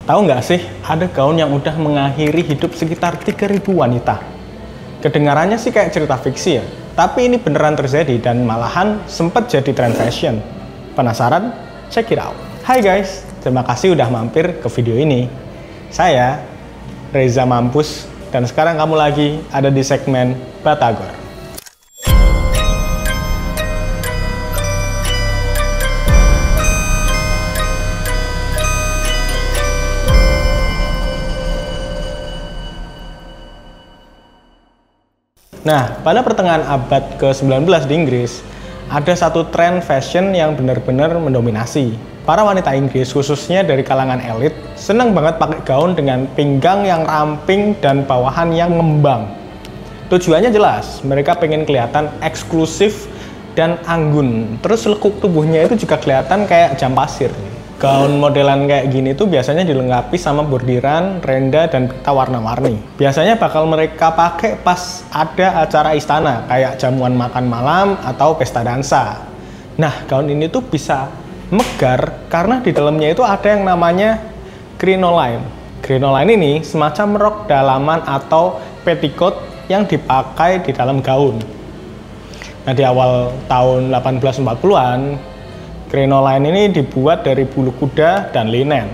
Tahu nggak sih, ada gaun yang udah mengakhiri hidup sekitar 3.000 wanita. Kedengarannya sih kayak cerita fiksi ya, tapi ini beneran terjadi dan malahan sempat jadi tren fashion. Penasaran? Check it out. Hai guys, terima kasih udah mampir ke video ini. Saya Reza Mampus, dan sekarang kamu lagi ada di segmen Batagor. Nah, pada pertengahan abad ke-19 di Inggris, ada satu tren fashion yang benar-benar mendominasi. Para wanita Inggris, khususnya dari kalangan elit, senang banget pakai gaun dengan pinggang yang ramping dan bawahan yang ngembang. Tujuannya jelas, mereka pengen kelihatan eksklusif dan anggun. Terus lekuk tubuhnya itu juga kelihatan kayak jam pasir. Gaun modelan kayak gini tuh biasanya dilengkapi sama bordiran, renda, dan pita warna-warni. Biasanya bakal mereka pakai pas ada acara istana, kayak jamuan makan malam atau pesta dansa. Nah, gaun ini tuh bisa megar karena di dalamnya itu ada yang namanya crinoline. Crinoline ini semacam rok dalaman atau petticoat yang dipakai di dalam gaun. Nah, di awal tahun 1840-an, crinoline ini dibuat dari bulu kuda dan linen.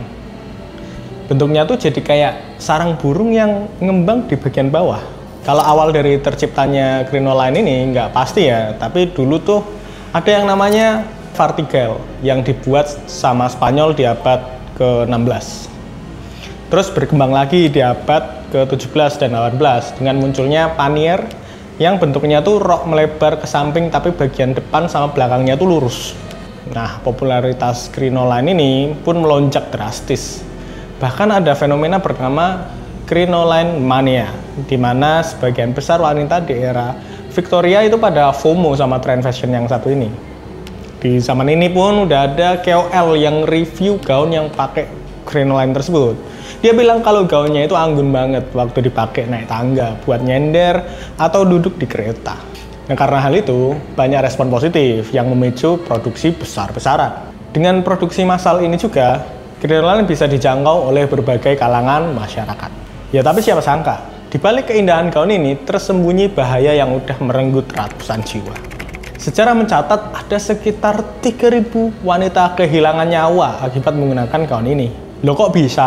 Bentuknya tuh jadi kayak sarang burung yang ngembang di bagian bawah. Kalau awal dari terciptanya crinoline ini nggak pasti ya, tapi dulu tuh ada yang namanya fartigal yang dibuat sama Spanyol di abad ke-16. Terus berkembang lagi di abad ke-17 dan 18 dengan munculnya panier yang bentuknya tuh rok melebar ke samping tapi bagian depan sama belakangnya tuh lurus. Nah, popularitas crinoline ini pun melonjak drastis. Bahkan ada fenomena bernama crinoline mania, di mana sebagian besar wanita di era Victoria itu pada FOMO sama tren fashion yang satu ini. Di zaman ini pun udah ada KOL yang review gaun yang pakai crinoline tersebut. Dia bilang kalau gaunnya itu anggun banget waktu dipakai naik tangga, buat nyender, atau duduk di kereta. Nah, karena hal itu, banyak respon positif yang memicu produksi besar-besaran. Dengan produksi massal ini juga, crinoline bisa dijangkau oleh berbagai kalangan masyarakat. Ya, tapi siapa sangka, di balik keindahan gaun ini tersembunyi bahaya yang udah merenggut ratusan jiwa. Sejarah mencatat ada sekitar 3.000 wanita kehilangan nyawa akibat menggunakan gaun ini. Loh, kok bisa?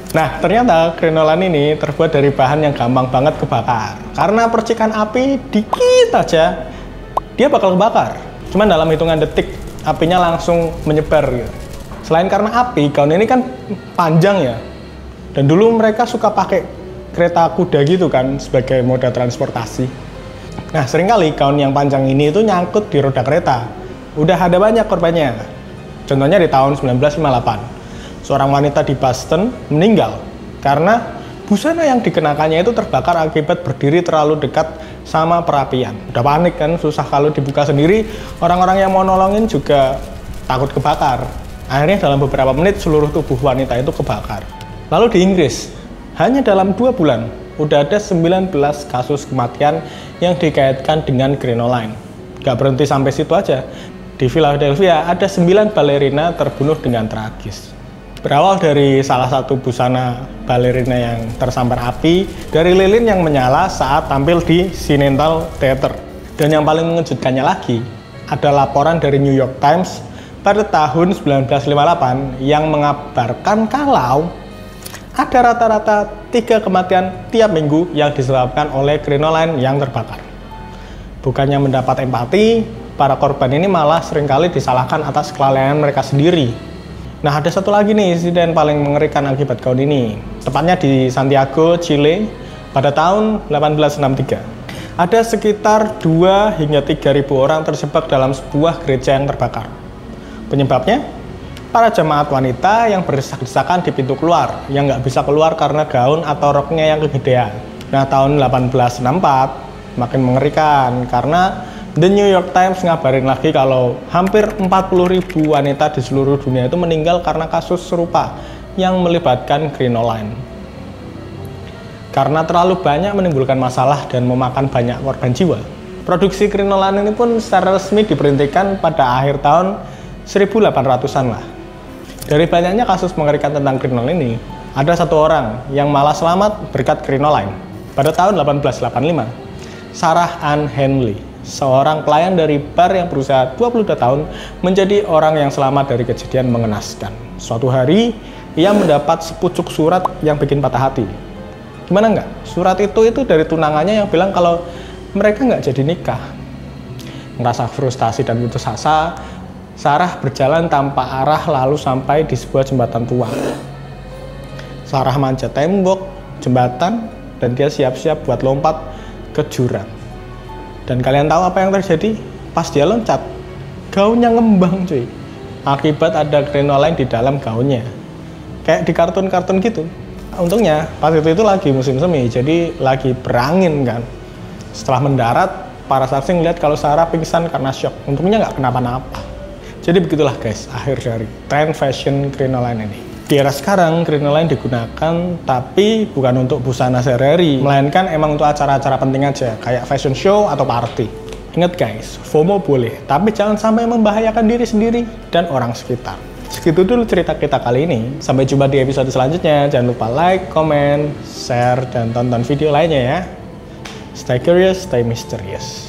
Nah, ternyata crinoline ini terbuat dari bahan yang gampang banget kebakar. Karena percikan api dikit aja, dia bakal kebakar. Cuman dalam hitungan detik, apinya langsung menyebar gitu. Selain karena api, gaun ini kan panjang ya. Dan dulu mereka suka pakai kereta kuda gitu kan, sebagai moda transportasi. Nah, seringkali gaun yang panjang ini itu nyangkut di roda kereta. Udah ada banyak korbannya. Contohnya di tahun 1958. Seorang wanita di Boston meninggal karena busana yang dikenakannya itu terbakar akibat berdiri terlalu dekat sama perapian. Udah panik kan, susah kalau dibuka sendiri, orang-orang yang mau nolongin juga takut kebakar. Akhirnya dalam beberapa menit seluruh tubuh wanita itu kebakar. Lalu di Inggris, hanya dalam 2 bulan, udah ada 19 kasus kematian yang dikaitkan dengan crinoline. Gak berhenti sampai situ aja. Di Philadelphia ada 9 balerina terbunuh dengan tragis. Berawal dari salah satu busana balerina yang tersambar api dari lilin yang menyala saat tampil di Continental Theater. Dan yang paling mengejutkannya lagi, ada laporan dari New York Times pada tahun 1958 yang mengabarkan kalau ada rata-rata 3 kematian tiap minggu yang disebabkan oleh crinoline yang terbakar. Bukannya mendapat empati, para korban ini malah seringkali disalahkan atas kelalaian mereka sendiri. Nah, ada satu lagi nih insiden paling mengerikan akibat gaun ini. Tepatnya di Santiago, Chile, pada tahun 1863. Ada sekitar 2 hingga 3.000 orang terjebak dalam sebuah gereja yang terbakar. Penyebabnya? Para jemaat wanita yang berdesak-desakan di pintu keluar, yang nggak bisa keluar karena gaun atau roknya yang kegedean. Nah, tahun 1864 makin mengerikan karena The New York Times ngabarin lagi kalau hampir 40.000 wanita di seluruh dunia itu meninggal karena kasus serupa yang melibatkan crinoline. Karena terlalu banyak menimbulkan masalah dan memakan banyak korban jiwa, produksi crinoline ini pun secara resmi diberhentikan pada akhir tahun 1800-an lah. Dari banyaknya kasus mengerikan tentang crinoline ini, ada satu orang yang malah selamat berkat crinoline. Pada tahun 1885, Sarah Ann Henley, seorang pelayan dari bar yang berusia 22 tahun, menjadi orang yang selamat dari kejadian mengenaskan. Suatu hari, ia mendapat sepucuk surat yang bikin patah hati. Gimana enggak? Surat itu dari tunangannya yang bilang kalau mereka nggak jadi nikah. Ngerasa frustasi dan putus asa, Sarah berjalan tanpa arah lalu sampai di sebuah jembatan tua. Sarah manjat tembok, jembatan, dan dia siap-siap buat lompat ke jurang. Dan kalian tahu apa yang terjadi? Pas dia loncat, gaunnya ngembang cuy. Akibat ada crinoline di dalam gaunnya. Kayak di kartun-kartun gitu. Untungnya pas itu lagi musim semi, jadi lagi berangin kan. Setelah mendarat, para saksi ngeliat kalau Sarah pingsan karena shock. Untungnya nggak kenapa-napa. Jadi begitulah guys, akhir dari tren fashion crinoline ini. Di era sekarang, crinoline digunakan tapi bukan untuk busana sehari-hari, melainkan emang untuk acara-acara penting aja, kayak fashion show atau party. Ingat guys, FOMO boleh, tapi jangan sampai membahayakan diri sendiri dan orang sekitar. Segitu dulu cerita kita kali ini. Sampai jumpa di episode selanjutnya. Jangan lupa like, comment, share, dan tonton video lainnya ya. Stay curious, stay mysterious.